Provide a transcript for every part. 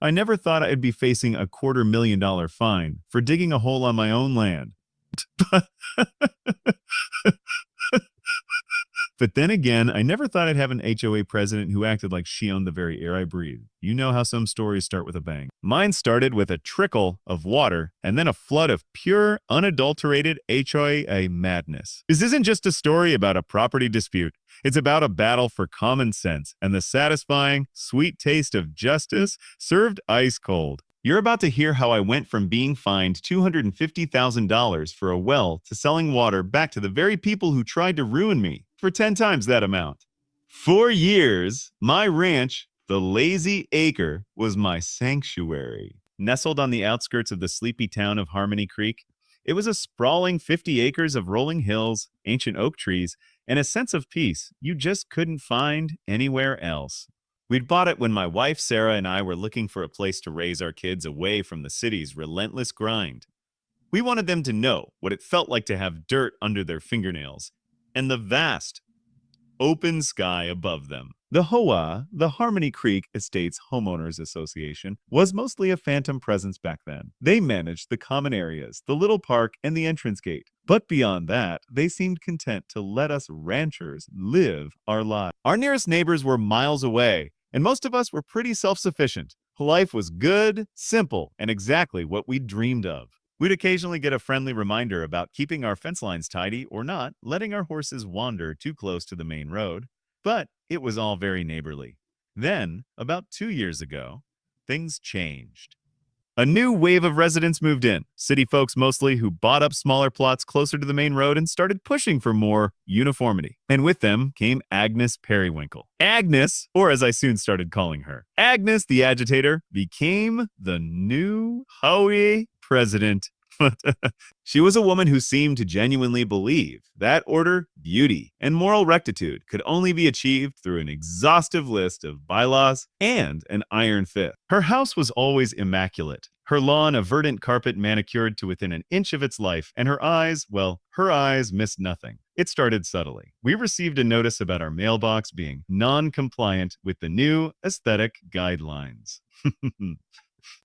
I never thought I'd be facing a $250,000 fine for digging a hole on my own land. But then again, I never thought I'd have an HOA president who acted like she owned the very air I breathe. You know how some stories start with a bang. Mine started with a trickle of water and then a flood of pure, unadulterated HOA madness. This isn't just a story about a property dispute. It's about a battle for common sense and the satisfying, sweet taste of justice served ice cold. You're about to hear how I went from being fined $250,000 for a well to selling water back to the very people who tried to ruin me for 10 times that amount. For years, my ranch, the Lazy Acre, was my sanctuary. Nestled on the outskirts of the sleepy town of Harmony Creek, it was a sprawling 50 acres of rolling hills, ancient oak trees, and a sense of peace you just couldn't find anywhere else. We'd bought it when my wife Sarah and I were looking for a place to raise our kids away from the city's relentless grind. We wanted them to know what it felt like to have dirt under their fingernails and the vast, open sky above them. The HOA, the Harmony Creek Estates Homeowners Association, was mostly a phantom presence back then. They managed the common areas, the little park, and the entrance gate. But beyond that, they seemed content to let us ranchers live our lives. Our nearest neighbors were miles away, and most of us were pretty self-sufficient. Life was good, simple, and exactly what we dreamed of. We'd occasionally get a friendly reminder about keeping our fence lines tidy or not letting our horses wander too close to the main road, but it was all very neighborly. Then, about 2 years ago, things changed. A new wave of residents moved in, city folks mostly, who bought up smaller plots closer to the main road and started pushing for more uniformity. And with them came Agnes Periwinkle. Agnes, or as I soon started calling her, Agnes the Agitator, became the new HOA president. She was a woman who seemed to genuinely believe that order, beauty, and moral rectitude could only be achieved through an exhaustive list of bylaws and an iron fist. Her house was always immaculate, her lawn a verdant carpet manicured to within an inch of its life, and her eyes, well, her eyes missed nothing. It started subtly. We received a notice about our mailbox being non-compliant with the new aesthetic guidelines.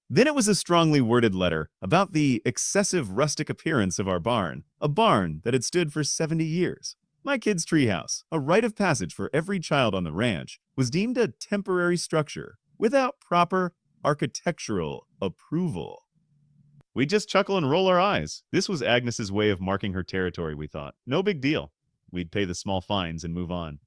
Then it was a strongly worded letter about the excessive rustic appearance of our barn, a barn that had stood for 70 years. My kid's treehouse, a rite of passage for every child on the ranch, was deemed a temporary structure without proper architectural approval. We'd just chuckle and roll our eyes. This was Agnes's way of marking her territory, we thought. No big deal. We'd pay the small fines and move on.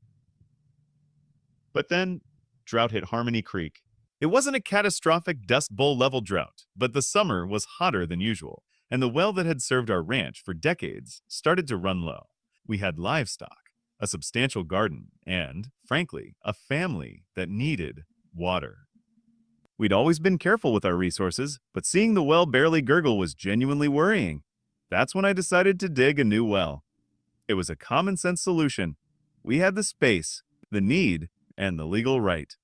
But then, drought hit Harmony Creek. It wasn't a catastrophic Dust Bowl level drought, but the summer was hotter than usual, and the well that had served our ranch for decades started to run low. We had livestock, a substantial garden, and, frankly, a family that needed water. We'd always been careful with our resources, but seeing the well barely gurgle was genuinely worrying. That's when I decided to dig a new well. It was a common sense solution. We had the space, the need, and the legal right.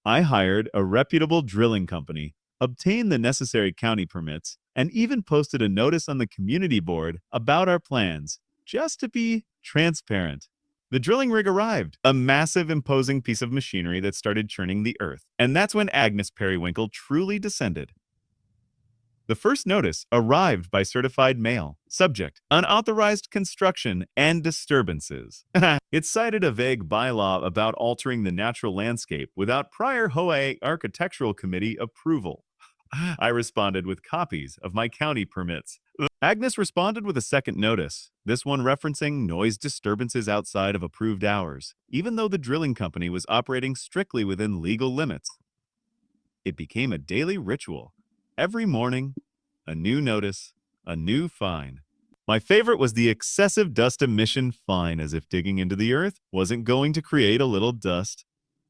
I hired a reputable drilling company, obtained the necessary county permits, and even posted a notice on the community board about our plans, just to be transparent. The drilling rig arrived, a massive, imposing piece of machinery that started churning the earth. And that's when Agnes Periwinkle truly descended. The first notice arrived by certified mail. Subject: unauthorized construction and disturbances. It cited a vague bylaw about altering the natural landscape without prior HOA Architectural Committee approval. I responded with copies of my county permits. Agnes responded with a second notice, this one referencing noise disturbances outside of approved hours, even though the drilling company was operating strictly within legal limits. It became a daily ritual. Every morning, a new notice, a new fine. My favorite was the excessive dust emission fine, as if digging into the earth wasn't going to create a little dust.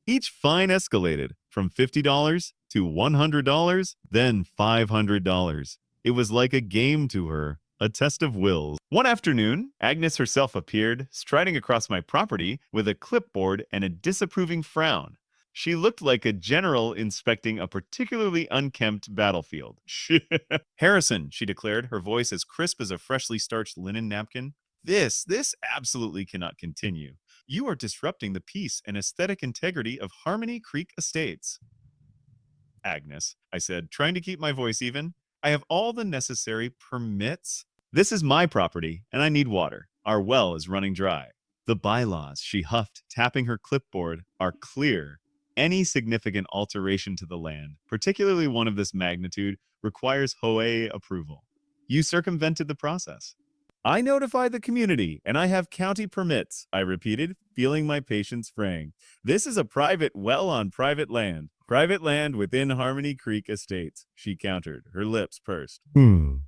Each fine escalated from $50 to $100, then $500. It was like a game to her, a test of wills. One afternoon, Agnes herself appeared, striding across my property with a clipboard and a disapproving frown. She looked like a general inspecting a particularly unkempt battlefield. Harrison, she declared, her voice as crisp as a freshly starched linen napkin. This absolutely cannot continue. You are disrupting the peace and aesthetic integrity of Harmony Creek Estates. Agnes, I said, trying to keep my voice even. I have all the necessary permits. This is my property, and I need water. Our well is running dry. The bylaws, she huffed, tapping her clipboard, are clear. Any significant alteration to the land, particularly one of this magnitude, requires HOA approval. You circumvented the process. I notified the community, and I have county permits, I repeated, feeling my patience fraying. This is a private well on private land. Private land within Harmony Creek Estates, she countered, her lips pursed.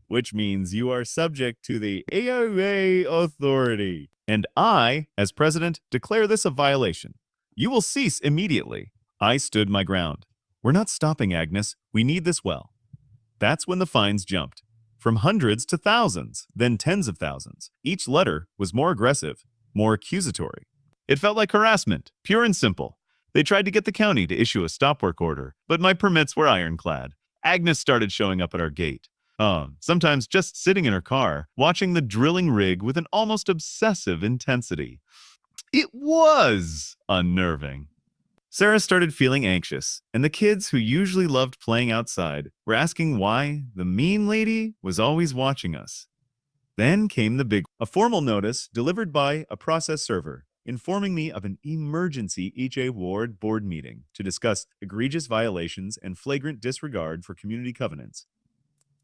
Which means you are subject to the HOA authority. And I, as president, declare this a violation. You will cease immediately. I stood my ground. We're not stopping, Agnes. We need this well. That's when the fines jumped. From hundreds to thousands, then tens of thousands. Each letter was more aggressive, more accusatory. It felt like harassment, pure and simple. They tried to get the county to issue a stop work order, but my permits were ironclad. Agnes started showing up at our gate. Sometimes just sitting in her car, watching the drilling rig with an almost obsessive intensity. It was unnerving. Sarah started feeling anxious, and the kids who usually loved playing outside were asking why the mean lady was always watching us. Then came a formal notice delivered by a process server informing me of an emergency HA Ward board meeting to discuss egregious violations and flagrant disregard for community covenants.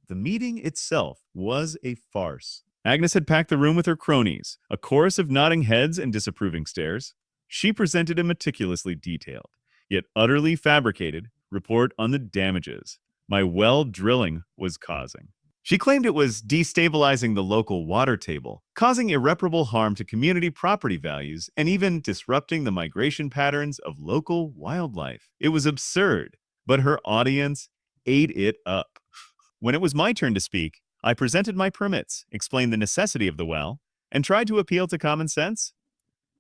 The meeting itself was a farce. Agnes had packed the room with her cronies, a chorus of nodding heads and disapproving stares. She presented a meticulously detailed, yet utterly fabricated, report on the damages my well drilling was causing. She claimed it was destabilizing the local water table, causing irreparable harm to community property values, and even disrupting the migration patterns of local wildlife. It was absurd, but her audience ate it up. When it was my turn to speak, I presented my permits, explained the necessity of the well, and tried to appeal to common sense.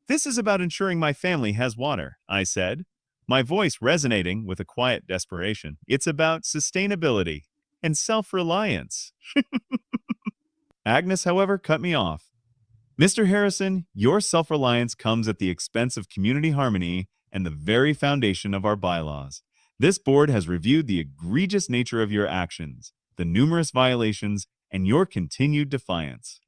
This is about ensuring my family has water, I said, my voice resonating with a quiet desperation. It's about sustainability and self-reliance. Agnes, however, cut me off. Mr. Harrison, your self-reliance comes at the expense of community harmony and the very foundation of our bylaws. This board has reviewed the egregious nature of your actions, the numerous violations, and your continued defiance.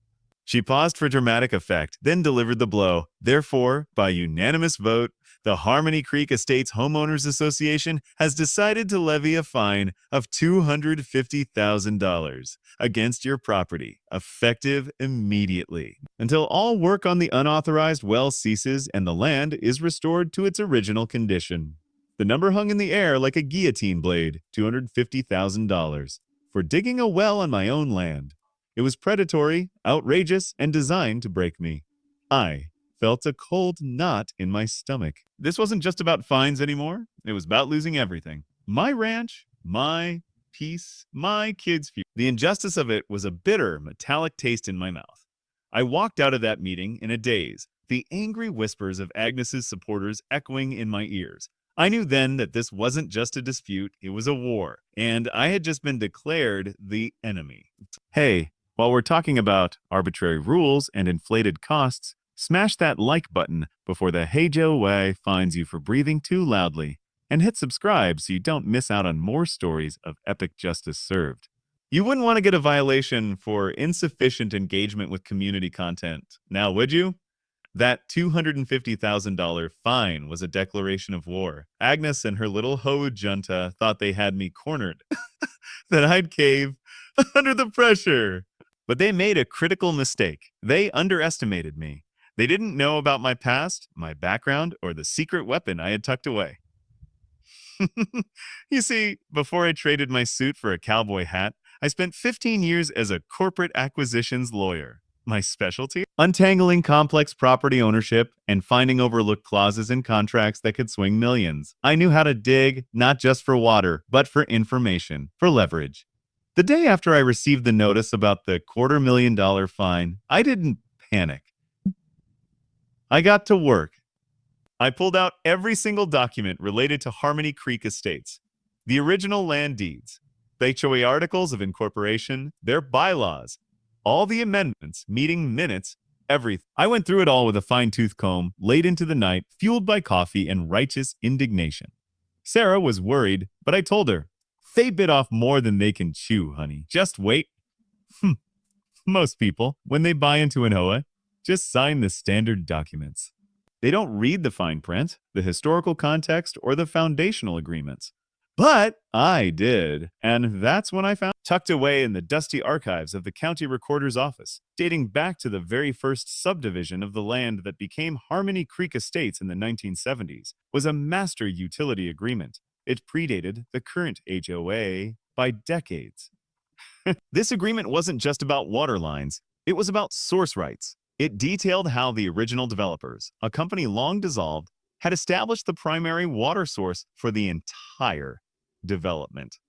She paused for dramatic effect, then delivered the blow. Therefore, by unanimous vote, the Harmony Creek Estates Homeowners Association has decided to levy a fine of $250,000 against your property, effective immediately, until all work on the unauthorized well ceases and the land is restored to its original condition. The number hung in the air like a guillotine blade, $250,000, for digging a well on my own land. It was predatory, outrageous, and designed to break me. I felt a cold knot in my stomach. This wasn't just about fines anymore. It was about losing everything. My ranch, my peace, my kids' future. The injustice of it was a bitter, metallic taste in my mouth. I walked out of that meeting in a daze, the angry whispers of Agnes's supporters echoing in my ears. I knew then that this wasn't just a dispute, it was a war, and I had just been declared the enemy. Hey, while we're talking about arbitrary rules and inflated costs, smash that like button before the HOA finds you for breathing too loudly, and hit subscribe so you don't miss out on more stories of epic justice served. You wouldn't want to get a violation for insufficient engagement with community content, now would you? That $250,000 fine was a declaration of war. Agnes and her little HOA junta thought they had me cornered, that I'd cave under the pressure. But they made a critical mistake. They underestimated me. They didn't know about my past, my background, or the secret weapon I had tucked away. You see, before I traded my suit for a cowboy hat, I spent 15 years as a corporate acquisitions lawyer. My specialty? Untangling complex property ownership and finding overlooked clauses in contracts that could swing millions. I knew how to dig, not just for water, but for information, for leverage. The day after I received the notice about the $250,000 fine, I didn't panic. I got to work. I pulled out every single document related to Harmony Creek Estates, the original land deeds, the HOA articles of incorporation, their bylaws, all the amendments, meeting minutes, everything. I went through it all with a fine-tooth comb, late into the night, fueled by coffee and righteous indignation. Sarah was worried, but I told her, They bit off more than they can chew, honey. Just wait. Most people, when they buy into an HOA, just sign the standard documents. They don't read the fine print, the historical context, or the foundational agreements. But I did, and that's when I found tucked away in the dusty archives of the county recorder's office, dating back to the very first subdivision of the land that became Harmony Creek Estates in the 1970s, was a master utility agreement. It predated the current HOA by decades. This agreement wasn't just about water lines, it was about source rights. It detailed how the original developers, a company long dissolved, had established the primary water source for the entire development.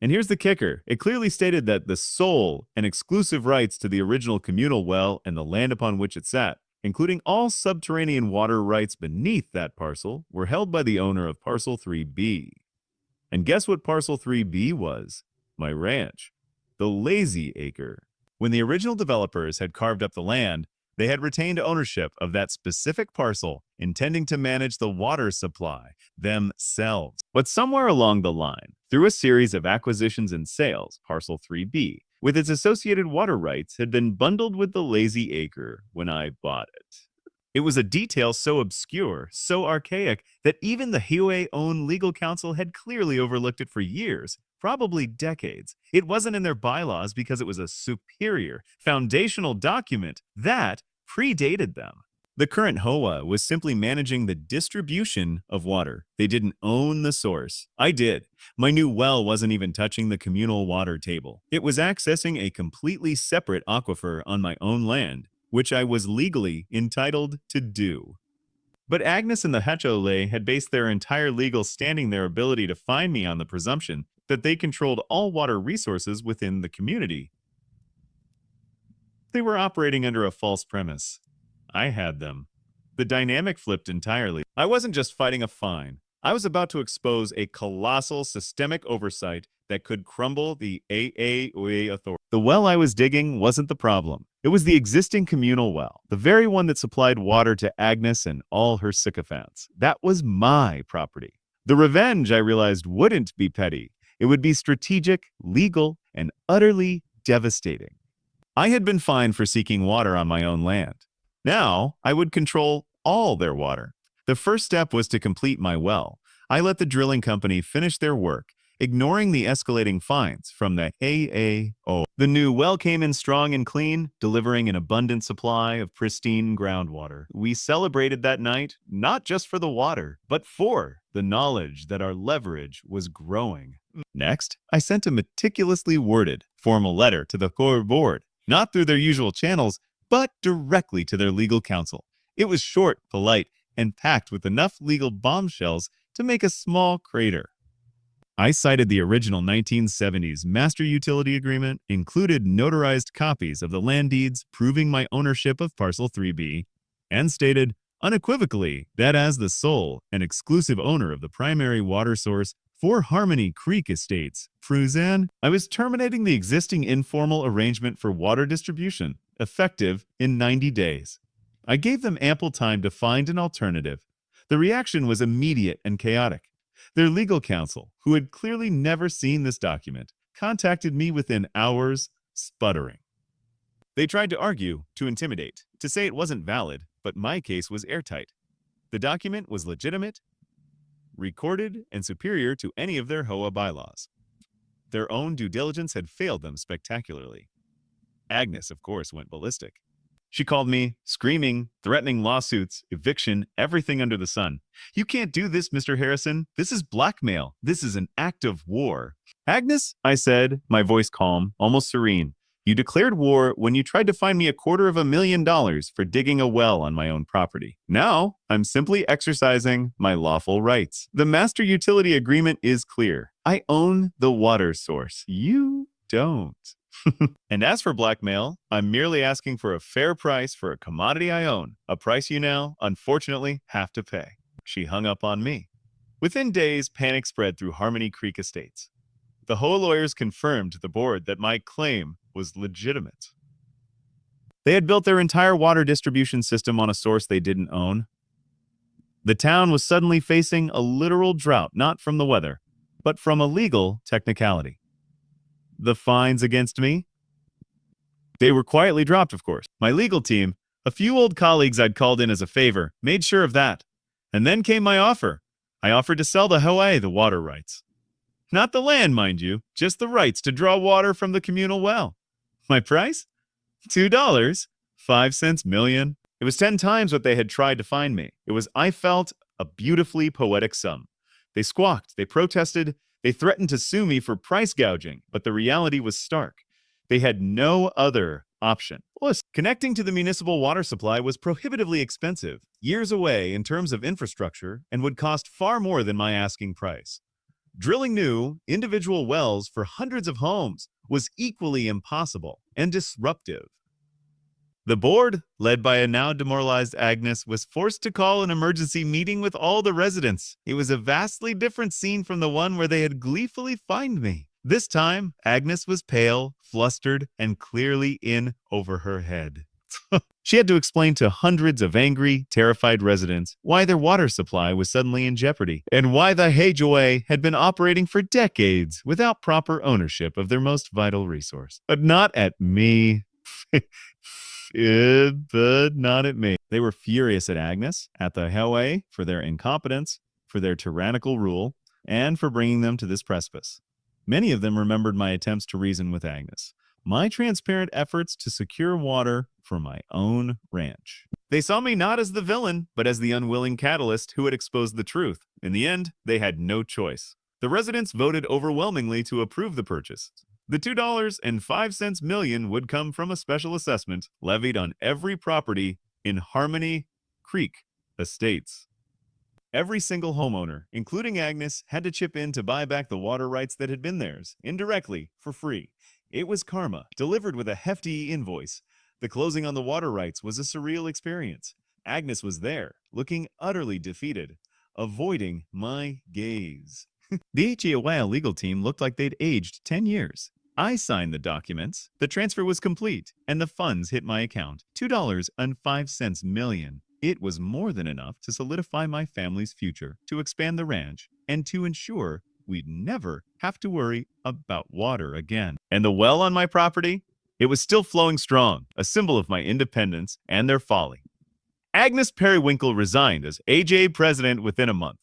And here's the kicker. It clearly stated that the sole and exclusive rights to the original communal well and the land upon which it sat, including all subterranean water rights beneath that parcel, were held by the owner of Parcel 3B. And guess what Parcel 3B was? My ranch, the Lazy Acre. When the original developers had carved up the land, they had retained ownership of that specific parcel, intending to manage the water supply themselves. But somewhere along the line, through a series of acquisitions and sales, Parcel 3B, with its associated water rights, had been bundled with the Lazy Acre when I bought it. It was a detail so obscure, so archaic, that even the HOA-owned legal counsel had clearly overlooked it for years, probably decades. It wasn't in their bylaws because it was a superior, foundational document that predated them. The current HOA was simply managing the distribution of water. They didn't own the source. I did. My new well wasn't even touching the communal water table. It was accessing a completely separate aquifer on my own land, which I was legally entitled to do. But Agnes and the HOA had based their entire legal standing, their ability to find me, on the presumption that they controlled all water resources within the community. They were operating under a false premise. I had them. The dynamic flipped entirely. I wasn't just fighting a fine. I was about to expose a colossal systemic oversight that could crumble the HOA authority. The well I was digging wasn't the problem. It was the existing communal well, the very one that supplied water to Agnes and all her sycophants. That was my property. The revenge, I realized, wouldn't be petty. It would be strategic, legal, and utterly devastating. I had been fined for seeking water on my own land. Now, I would control all their water. The first step was to complete my well. I let the drilling company finish their work, ignoring the escalating fines from the HOA. The new well came in strong and clean, delivering an abundant supply of pristine groundwater. We celebrated that night, not just for the water, but for the knowledge that our leverage was growing. Next, I sent a meticulously worded, formal letter to the core board, not through their usual channels, but directly to their legal counsel. It was short, polite, and packed with enough legal bombshells to make a small crater. I cited the original 1970s Master Utility Agreement, included notarized copies of the land deeds proving my ownership of Parcel 3B, and stated unequivocally that as the sole and exclusive owner of the primary water source for Harmony Creek Estates, Pruzan, I was terminating the existing informal arrangement for water distribution, effective in 90 days. I gave them ample time to find an alternative. The reaction was immediate and chaotic. Their legal counsel, who had clearly never seen this document, contacted me within hours, sputtering. They tried to argue, to intimidate, to say it wasn't valid, but my case was airtight. The document was legitimate, recorded, and superior to any of their HOA bylaws. Their own due diligence had failed them spectacularly. Agnes, of course, went ballistic. She called me, screaming, threatening lawsuits, eviction, everything under the sun. "You can't do this, Mr. Harrison. This is blackmail. This is an act of war." "Agnes," I said, my voice calm, almost serene, "you declared war when you tried to fine me $250,000 for digging a well on my own property. Now, I'm simply exercising my lawful rights. The Master Utility Agreement is clear. I own the water source. You don't." And as for blackmail, I'm merely asking for a fair price for a commodity I own, a price you now, unfortunately, have to pay. She hung up on me. Within days, panic spread through Harmony Creek Estates. The HOA lawyers confirmed to the board that my claim was legitimate. They had built their entire water distribution system on a source they didn't own. The town was suddenly facing a literal drought, not from the weather, but from a legal technicality. The fines against me? They were quietly dropped, of course. My legal team, a few old colleagues I'd called in as a favor, made sure of that. And then came my offer. I offered to sell the HOA the water rights. Not the land, mind you, just the rights to draw water from the communal well. My price? $2.05 million. It was 10 times what they had tried to find me. I felt, a beautifully poetic sum. They squawked, they protested, they threatened to sue me for price gouging, but the reality was stark. They had no other option. Plus, connecting to the municipal water supply was prohibitively expensive, years away in terms of infrastructure, and would cost far more than my asking price. Drilling new, individual wells for hundreds of homes was equally impossible and disruptive. The board, led by a now demoralized Agnes, was forced to call an emergency meeting with all the residents. It was a vastly different scene from the one where they had gleefully fined me. This time, Agnes was pale, flustered, and clearly in over her head. She had to explain to hundreds of angry, terrified residents why their water supply was suddenly in jeopardy, and why the HOA had been operating for decades without proper ownership of their most vital resource. But not at me. But not at me. They were furious at Agnes, at the HOA, for their incompetence, for their tyrannical rule, and for bringing them to this precipice. Many of them remembered my attempts to reason with Agnes, my transparent efforts to secure water for my own ranch. They saw me not as the villain, but as the unwilling catalyst who had exposed the truth. In the end, they had no choice. The residents voted overwhelmingly to approve the purchase. The $2.05 million would come from a special assessment levied on every property in Harmony Creek Estates. Every single homeowner, including Agnes, had to chip in to buy back the water rights that had been theirs, indirectly, for free. It was karma, delivered with a hefty invoice. The closing on the water rights was a surreal experience. Agnes was there, looking utterly defeated, avoiding my gaze. The HOA legal team looked like they'd aged 10 years. I signed the documents, the transfer was complete, and the funds hit my account. $2.05 million. It was more than enough to solidify my family's future, to expand the ranch, and to ensure we'd never have to worry about water again. And the well on my property? It was still flowing strong, a symbol of my independence and their folly. Agnes Periwinkle resigned as HOA president within a month.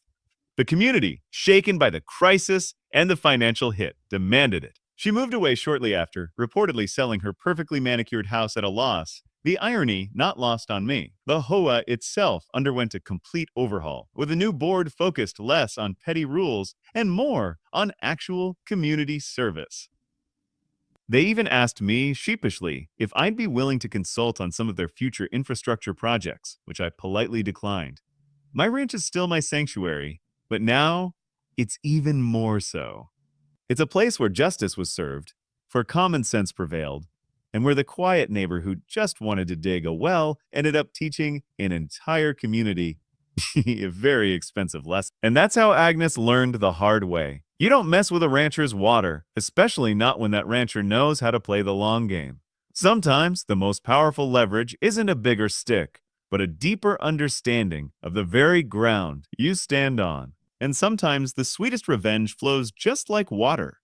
The community, shaken by the crisis and the financial hit, demanded it. She moved away shortly after, reportedly selling her perfectly manicured house at a loss. The irony not lost on me. The HOA itself underwent a complete overhaul, with a new board focused less on petty rules and more on actual community service. They even asked me, sheepishly, if I'd be willing to consult on some of their future infrastructure projects, which I politely declined. My ranch is still my sanctuary, but now it's even more so. It's a place where justice was served, for common sense prevailed, and where the quiet neighbor who just wanted to dig a well ended up teaching an entire community a very expensive lesson. And that's how Agnes learned the hard way. You don't mess with a rancher's water, especially not when that rancher knows how to play the long game. Sometimes the most powerful leverage isn't a bigger stick, but a deeper understanding of the very ground you stand on. And sometimes the sweetest revenge flows just like water.